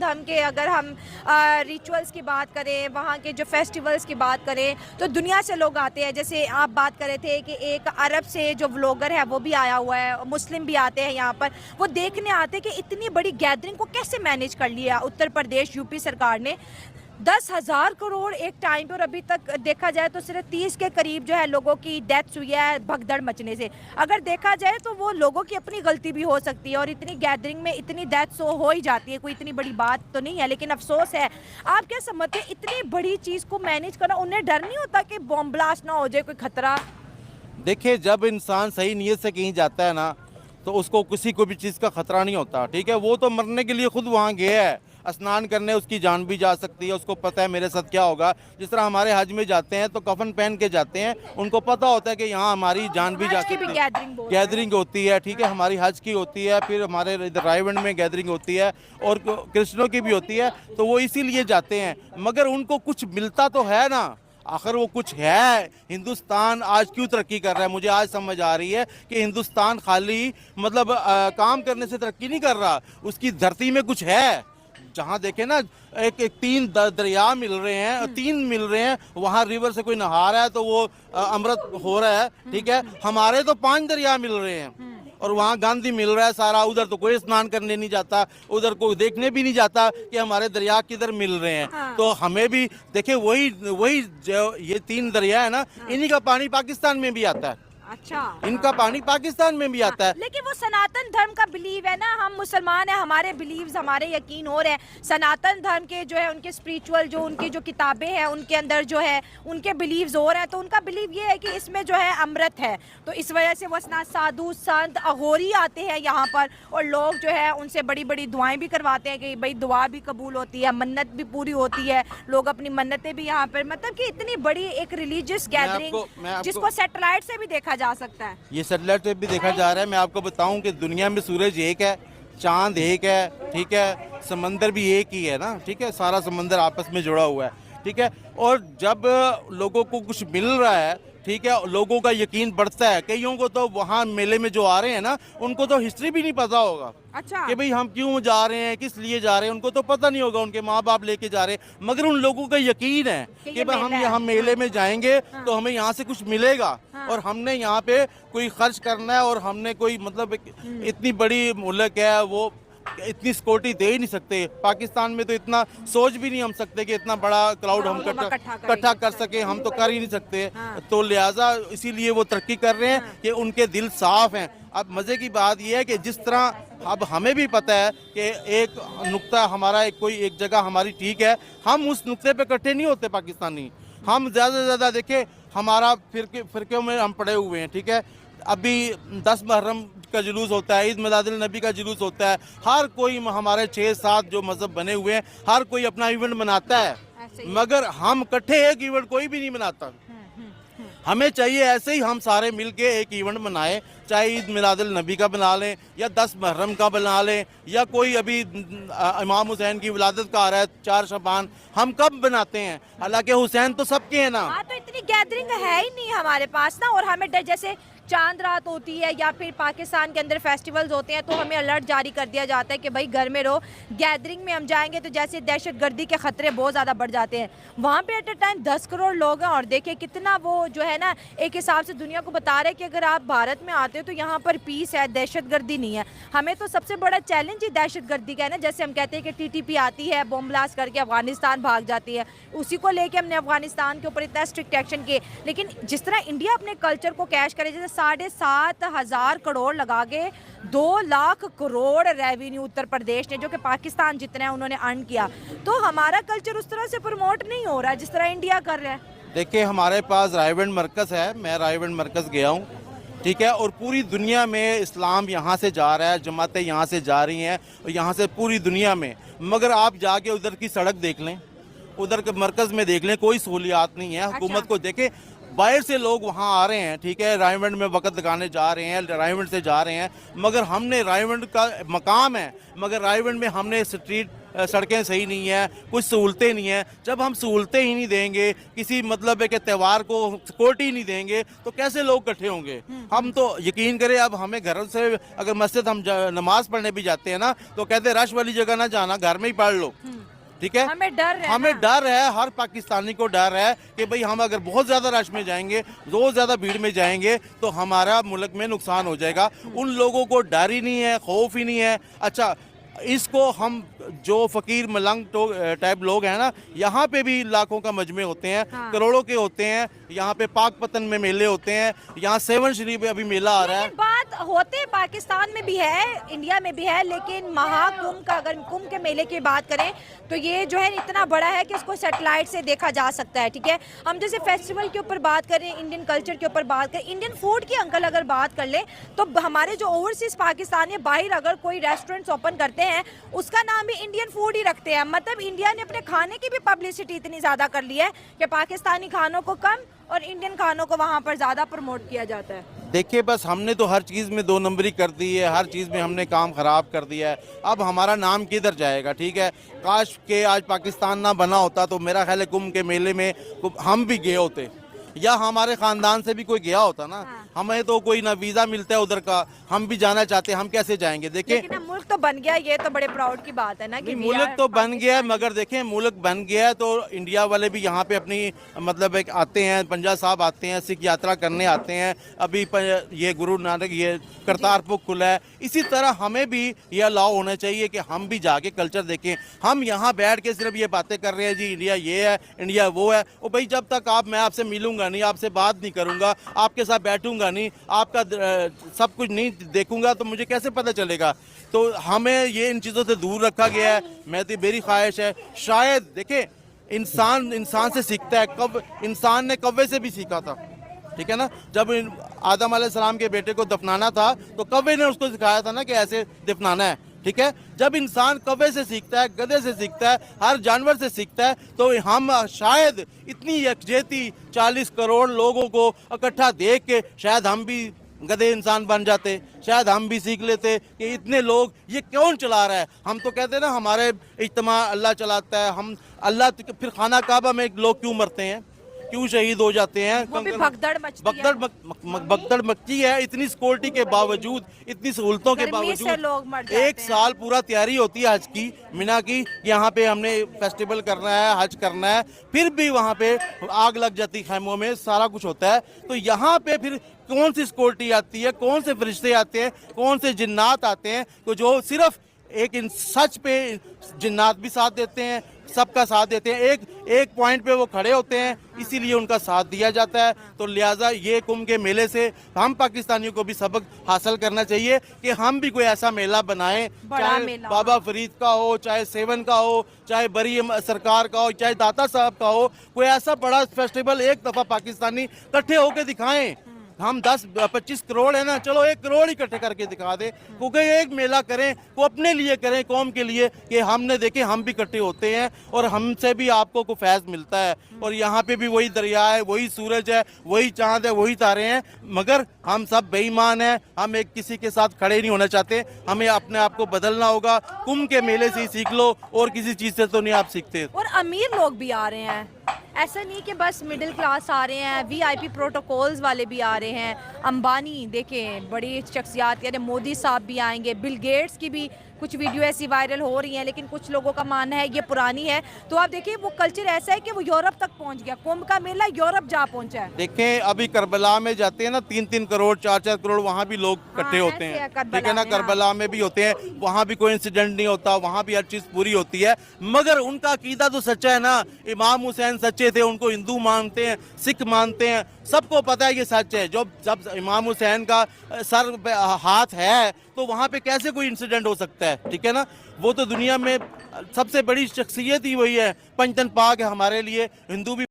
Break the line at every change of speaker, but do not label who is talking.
धर्म के अगर हम रिचुअल्स की बात करें, वहाँ के जो फेस्टिवल्स की बात करें, तो दुनिया से लोग आते हैं। जैसे आप बात कर रहे थे कि एक अरब से जो व्लॉगर है वो भी आया हुआ है, मुस्लिम भी आते हैं यहाँ पर, वो देखने आते हैं कि इतनी बड़ी गैदरिंग को कैसे मैनेज कर लिया उत्तर प्रदेश यूपी सरकार ने। 10,000 करोड़ एक टाइम पर, अभी तक देखा जाए तो सिर्फ 30 के करीब जो है लोगों की डेथ्स हुई है भगदड़ मचने से। अगर देखा जाए तो वो लोगों की अपनी गलती भी हो सकती है, और इतनी गैदरिंग में इतनी डेथ्स हो ही जाती है, कोई इतनी बड़ी बात तो नहीं है, लेकिन अफसोस है। आप क्या समझते हैं इतनी बड़ी चीज़ को मैनेज करना, उन्हें डर नहीं होता कि बॉम्ब ब्लास्ट ना हो जाए, कोई खतरा?
देखिए, जब इंसान सही नीयत से कहीं जाता है ना, तो उसको किसी को भी चीज़ का खतरा नहीं होता। ठीक है, वो तो मरने के लिए खुद वहाँ गया है, स्नान करने, उसकी जान भी जा सकती है, उसको पता है मेरे साथ क्या होगा। जिस तरह हमारे हज में जाते हैं तो कफन पहन के जाते हैं, उनको पता होता है कि यहाँ हमारी जान भी जा सकती है। गैदरिंग होती है, ठीक है, हमारी हज की होती है, फिर हमारे इधर रायवंड में गैदरिंग होती है, और क्रिश्चियनों की भी होती है, तो वो इसीलिए जाते हैं। मगर उनको कुछ मिलता तो है ना, आखिर वो कुछ है। हिंदुस्तान आज क्यों तरक्की कर रहा है, मुझे आज समझ आ रही है कि हिंदुस्तान खाली मतलब काम करने से तरक्की नहीं कर रहा, उसकी धरती में कुछ है। जहाँ देखे ना, एक तीन दरिया मिल रहे हैं, तीन मिल रहे हैं, वहाँ रिवर से कोई नहा रहा है तो वो अमृत हो रहा है। ठीक है, हमारे तो 5 दरिया मिल रहे हैं और वहाँ गांधी मिल रहा है सारा। उधर तो कोई स्नान करने नहीं जाता, उधर कोई देखने भी नहीं जाता कि हमारे दरिया किधर मिल रहे हैं। हाँ। तो हमें भी देखिए, वही जो ये 3 दरिया है ना, हाँ। इन्हीं का पानी पाकिस्तान में भी आता है।
अच्छा,
इनका पानी पाकिस्तान में भी आता है।
लेकिन वो सनातन धर्म का बिलीव है ना, हम मुसलमान हैं, हमारे बिलीव्स, हमारे यकीन हो रहे हैं। सनातन धर्म के जो है उनके स्पिरिचुअल जो उनकी जो किताबें हैं उनके अंदर जो है उनके बिलीव्स हो रहे हैं, तो उनका बिलीव ये है कि इसमें जो है अमृत है। तो इस वजह से वो साधु संत अघोरी आते हैं यहाँ पर, और लोग जो है उनसे बड़ी बड़ी दुआएं भी करवाते हैं कि भाई दुआ भी कबूल होती है, मन्नत भी पूरी होती है, लोग अपनी मन्नतें भी यहाँ पर, मतलब कि इतनी बड़ी एक रिलीजियस गैदरिंग जिसको सैटेलाइट से भी देखा जा सकता है।
ये सैटेलाइट पे भी देखा जा रहा है। मैं आपको बताऊं कि दुनिया में सूरज एक है, चांद एक है, ठीक है, समंदर भी एक ही है ना, ठीक है, सारा समंदर आपस में जुड़ा हुआ है। ठीक है, और जब लोगों को कुछ मिल रहा है, ठीक है, लोगों का यकीन बढ़ता है। कईयों को तो वहाँ मेले में जो आ रहे हैं ना, उनको तो हिस्ट्री भी नहीं पता होगा। अच्छा, कि भाई हम क्यों जा रहे हैं, किस लिए जा रहे हैं, उनको तो पता नहीं होगा, उनके माँ बाप लेके जा रहे हैं, मगर उन लोगों का यकीन है कि भाई हम यहाँ मेले में जाएंगे तो हमें यहाँ से कुछ मिलेगा, और हमने यहाँ पे कोई खर्च करना है, और हमने कोई मतलब इतनी बड़ी मुल्क है, वो इतनी सिक्योरिटी दे ही नहीं सकते। पाकिस्तान में तो इतना सोच भी नहीं हम सकते कि इतना बड़ा क्राउड हम इकट्ठा कर सके, हम तो कर ही नहीं सकते। तो लिहाजा इसीलिए वो तरक्की कर रहे हैं कि उनके दिल साफ हैं। अब मज़े की बात यह है कि जिस तरह अब हमें भी पता है कि एक नुक्ता हमारा एक जगह हमारी ठीक है, हम उस नुक्ते पे इकट्ठे नहीं होते पाकिस्तानी। हम ज़्यादा से ज़्यादा देखें, हमारा फिरके में हम पड़े हुए हैं। ठीक है, अभी 10 मुहर्रम का जुलूस होता है, ईद मिलादुल नबी का जुलूस होता है, हर कोई, हमारे 6-7 जो मजहब बने हुए हैं, हर कोई अपना इवेंट मनाता है, मगर हम इकट्ठे एक इवेंट कोई भी नहीं मनाता। हमें चाहिए ऐसे ही हम सारे मिलके एक इवेंट मनाएं, चाहे ईद मिलादुल नबी का बना लें या 10 मुहर्रम का बना लें, या कोई अभी इमाम हुसैन की विलादत का आ रहा है 4 शबान, हम कब बनाते हैं, हालांकि हुसैन तो सबके हैं ना।
हाँ, तो इतनी गैदरिंग है ही नहीं हमारे पास ना, और हमें जैसे चांद रात होती है या फिर पाकिस्तान के अंदर फेस्टिवल्स होते हैं तो हमें अलर्ट जारी कर दिया जाता है कि भाई घर में रहो, गैदरिंग में हम जाएंगे तो जैसे दहशतगर्दी के खतरे बहुत ज़्यादा बढ़ जाते हैं। वहाँ पे एट अ टाइम 10 करोड़ लोग हैं, और देखिए कितना वो जो है ना एक हिसाब से दुनिया को बता रहे हैं कि अगर आप भारत में आते हो तो यहाँ पर पीस है, दहशतगर्दी नहीं है। हमें तो सबसे बड़ा चैलेंज ही दहशतगर्दी का है ना, जैसे हम कहते हैं कि TTP आती है, बॉम्ब ब्लास्ट करके अफगानिस्तान भाग जाती है, उसी को लेके हमने अफगानिस्तान के ऊपर इतना स्ट्रिक्ट एक्शन किए। लेकिन जिस तरह इंडिया अपने कल्चर को कैश करे, जैसे 7,500 करोड़ लगा के 2 लाख करोड़ रेवेन्यू उत्तर प्रदेश ने, जो कि पाकिस्तान जितना है, उन्होंने अर्न किया, तो हमारा कल्चर उस तरह से प्रमोट नहीं हो रहा है जिस तरह इंडिया कर रहा है।
देखिए, हमारे पास रायवंड मरकज़ है, मैं रायवंड मरकज़ गया हूँ, ठीक है, और पूरी दुनिया में इस्लाम यहाँ से जा रहा है, जमातें यहाँ से जा रही हैं, और यहाँ से पूरी दुनिया में, मगर आप जाके उधर की सड़क देख लें, उधर के मरकज़ में देख लें, कोई सहूलियात नहीं है। हुकूमत को देखें, बाहर से लोग वहाँ आ रहे हैं, ठीक है, रायवंड में वक़्त लगाने जा रहे हैं, रायवंड से जा रहे हैं, मगर हमने रायवंड का मकाम है, मगर रायवंड में हमने स्ट्रीट सड़कें सही नहीं है, कुछ सहूलतें नहीं है। जब हम सहूलतें ही नहीं देंगे, किसी मतलब है कि त्यौहार को सिक्योरिटी ही नहीं देंगे, तो कैसे लोग इकट्ठे होंगे। हम तो यकीन करें, अब हमें घर से अगर मस्जिद हम नमाज पढ़ने भी जाते हैं ना, तो कहते हैं रश वाली जगह ना जाना, घर में ही पढ़ लो। ठीक है,
हमें डर है,
हमें डर है, हर पाकिस्तानी को डर है कि भाई हम अगर बहुत ज़्यादा रश में जाएंगे, बहुत ज़्यादा भीड़ में जाएंगे, तो हमारा मुल्क में नुकसान हो जाएगा। उन लोगों को डर ही नहीं है, खौफ ही नहीं है। अच्छा, इसको हम जो फकीर मलंग टाइप लोग हैं ना, यहाँ पे भी लाखों का मजमे होते हैं,
हाँ।
करोड़ों के होते हैं। यहाँ पे पाकपतन में मेले होते हैं, यहाँ सेवन शरीफ में अभी मेला आ रहा है।
लेकिन बात होते पाकिस्तान में भी है, इंडिया में भी है, लेकिन महाकुंभ का अगर कुंभ के मेले की बात करें तो ये जो है इतना बड़ा है कि इसको सैटेलाइट से देखा जा सकता है। ठीक है, हम जैसे फेस्टिवल के ऊपर बात करें, इंडियन कल्चर के ऊपर बात करें, इंडियन फूड की अंकल अगर बात कर ले, तो हमारे जो ओवरसीज पाकिस्तानी बाहर अगर कोई रेस्टोरेंट्स ओपन करते हैं, उसका नाम भी इंडियन फूड ही रखते हैं। मतलब इंडिया ने अपने खाने की भी पब्लिसिटी इतनी ज़्यादा कर ली है कि पाकिस्तानी खानों को कम और इंडियन खानों को वहाँ पर ज़्यादा प्रमोट किया जाता है।
देखिए, बस हमने तो हर चीज़ में 2 नंबरी कर दी है, हर चीज़ में हमने काम ख़राब कर दिया है। अब हमारा नाम किधर जाएगा। ठीक है, काश के आज पाकिस्तान ना बना होता तो मेरा ख्याल है कुंभ के मेले में हम भी गए होते, या हमारे ख़ानदान से भी कोई गया होता ना।
हाँ।
हमें तो कोई ना वीज़ा मिलता है उधर का, हम भी जाना चाहते हैं, हम कैसे जाएंगे। देखिए,
लेकिन अब मुल्क तो बन गया, ये तो बड़े प्राउड की बात है ना कि
मुल्क तो बन गया है, मगर देखें मुल्क बन गया है तो इंडिया वाले भी यहाँ पे अपनी मतलब एक आते हैं, पंजा साहब आते हैं, सिख यात्रा करने आते हैं। अभी ये गुरु नानक ये करतारपुर खुला है। इसी तरह हमें भी ये अलाउ होना चाहिए कि हम भी जाके कल्चर देखें। हम यहाँ बैठ के सिर्फ ये बातें कर रहे हैं, जी इंडिया ये है, इंडिया वो है। ओ भाई, जब तक मैं आपसे मिलूंगा नहीं, आपसे बात नहीं करूंगा, आपके साथ बैठूंगा नहीं, आपका सब कुछ नहीं देखूंगा, तो मुझे कैसे पता चलेगा। तो हमें ये इन चीज़ों से दूर रखा गया है। मेरी ख्वाहिश है, शायद देखें, इंसान से सीखता है। कब इंसान ने कौवे से भी सीखा था। ठीक है ना, जब आदम अलैहिस्सलाम के बेटे को दफनाना था तो कौवे ने उसको सिखाया था ना कि ऐसे दफनाना है। ठीक है, जब इंसान कौवे से सीखता है, गधे से सीखता है, हर जानवर से सीखता है, तो हम शायद इतनी यकजहती 40 करोड़ लोगों को इकट्ठा देख के शायद हम भी गधे इंसान बन जाते, शायद हम भी सीख लेते कि इतने लोग ये कौन चला रहा है। हम तो कहते हैं ना हमारे इज्तिमा अल्लाह चलाता है, हम अल्लाह, फिर खाना काबा में लोग क्यों मरते हैं, क्यों शहीद हो जाते हैं।
वो भी भगदड़
मचती है। इतनी सिक्योरिटी के बावजूद, इतनी सहूलतों के
गर्मी से
बावजूद
लोग मर जाते
एक साल पूरा तैयारी होती है हज की, मिना की, यहाँ पे हमने फेस्टिवल करना है, हज करना है, फिर भी वहाँ पे आग लग जाती, खैमों में सारा कुछ होता है। तो यहाँ पे फिर कौन सी सिक्योरिटी आती है, कौन से फरिश्ते आते हैं, कौन से जिन्नात आते हैं, तो जो सिर्फ एक इन सच पे जिन्नात भी साथ देते हैं, सबका साथ देते हैं, एक पॉइंट पे वो खड़े होते हैं, इसीलिए उनका साथ दिया जाता है। तो लिहाजा ये कुंभ के मेले से हम पाकिस्तानियों को भी सबक हासिल करना चाहिए कि हम भी कोई ऐसा मेला बनाएं, चाहे बाबा फरीद का हो, चाहे सेवन का हो, चाहे बरी सरकार का हो, चाहे दाता साहब का हो, कोई ऐसा बड़ा फेस्टिवल एक दफ़ा पाकिस्तानी इकट्ठे होकर दिखाएं। हम 10-25 करोड़ है ना, चलो 1 करोड़ ही इकट्ठे करके दिखा दे, क्योंकि एक मेला करें वो अपने लिए करें, कौम के लिए, कि हमने देखे हम भी इकट्ठे होते हैं और हमसे भी आपको को फैज़ मिलता है। और यहाँ पे भी वही दरिया है, वही सूरज है, वही चांद है, वही तारे हैं, मगर हम सब बेईमान हैं। हम एक किसी के साथ खड़े नहीं होना चाहते, हमें अपने आप को बदलना होगा। कुंभ के मेले से ही सीख लो, और किसी चीज़ से तो नहीं आप सीखते।
और अमीर लोग भी आ रहे हैं, ऐसा नहीं कि बस मिडिल क्लास आ रहे हैं, वीआईपी प्रोटोकॉल्स वाले भी आ रहे हैं। अंबानी देखें, बड़ी शख्सियात, यानी मोदी साहब भी आएंगे, बिल गेट्स की भी कुछ वीडियो ऐसी वायरल हो रही हैं, लेकिन कुछ लोगों का मानना है ये पुरानी है। तो आप देखिए, वो कल्चर ऐसा है कि वो यूरोप तक पहुंच गया, कुंभ का मेला यूरोप जा पहुंचा है।
देखें, अभी करबला में जाते हैं ना, 3-3 करोड़ 4-4 करोड़ वहाँ भी लोग इकट्ठे होते हैं। ठीक है ना, करबला में भी होते हैं, वहाँ भी कोई इंसिडेंट नहीं होता, वहाँ भी हर चीज़ पूरी होती है। मगर उनका अकीदा तो सच्चा है ना, इमाम हुसैन सच्चे थे, उनको हिंदू मानते हैं, सिख मानते हैं, सबको पता है ये सच है। जब इमाम हुसैन का सर पे हाथ है तो वहाँ पे कैसे कोई इंसिडेंट हो सकता है। ठीक है ना, वो तो दुनिया में सबसे बड़ी शख्सियत ही वही है, पंचतन पाक है हमारे लिए। हिंदू भी